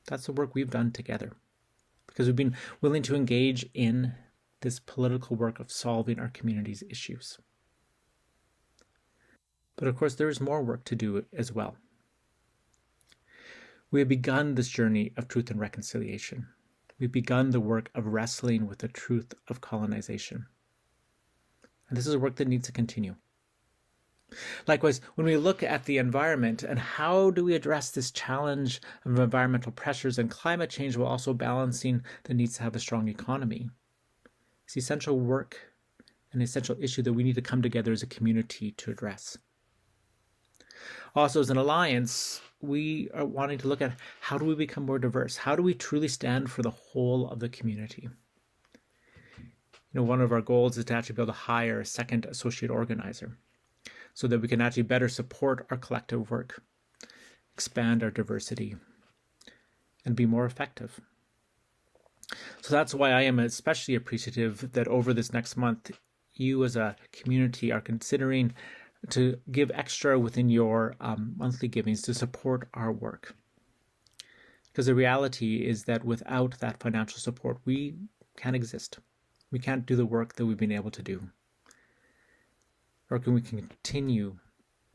That's the work we've done together because we've been willing to engage in this political work of solving our community's issues. But of course, there is more work to do as well. We have begun this journey of truth and reconciliation. We've begun the work of wrestling with the truth of colonization. And this is a work that needs to continue. Likewise, when we look at the environment and how do we address this challenge of environmental pressures and climate change while also balancing the needs to have a strong economy, it's essential work, an essential issue that we need to come together as a community to address. Also, as an alliance, we are wanting to look at how do we become more diverse? How do we truly stand for the whole of the community? One of our goals is to actually be able to hire a second associate organizer so that we can actually better support our collective work, expand our diversity, and be more effective. So that's why I am especially appreciative that over this next month, you as a community are considering to give extra within your monthly givings to support our work. Because the reality is that without that financial support, we can't exist. We can't do the work that we've been able to do. Or can we continue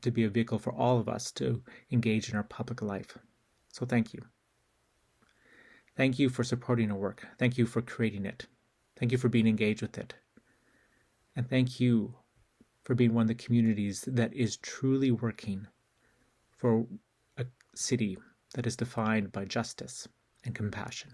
to be a vehicle for all of us to engage in our public life? So thank you. Thank you for supporting our work. Thank you for creating it. Thank you for being engaged with it. And thank you for being one of the communities that is truly working for a city that is defined by justice and compassion.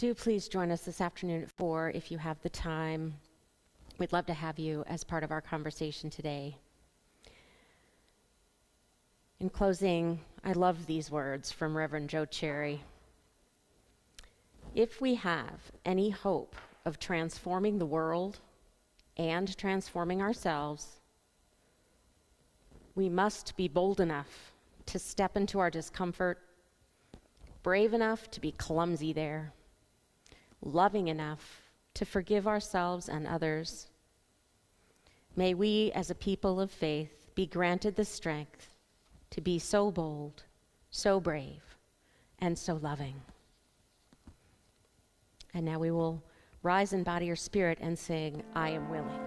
Do please join us this afternoon at 4 if you have the time. We'd love to have you as part of our conversation today. In closing, I love these words from Reverend Joe Cherry. If we have any hope of transforming the world and transforming ourselves, we must be bold enough to step into our discomfort, brave enough to be clumsy there, loving enough to forgive ourselves and others. May we, as a people of faith, be granted the strength to be so bold, so brave, and so loving. And now we will rise in body or spirit and sing, I am willing.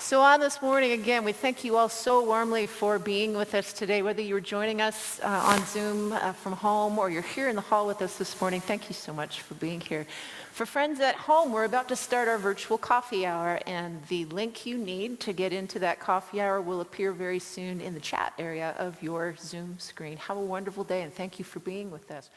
So on this morning, again, we thank you all so warmly for being with us today, whether you're joining us on Zoom from home or you're here in the hall with us this morning. Thank you so much for being here. For friends at home, we're about to start our virtual coffee hour, and the link you need to get into that coffee hour will appear very soon in the chat area of your Zoom screen. Have a wonderful day, and thank you for being with us.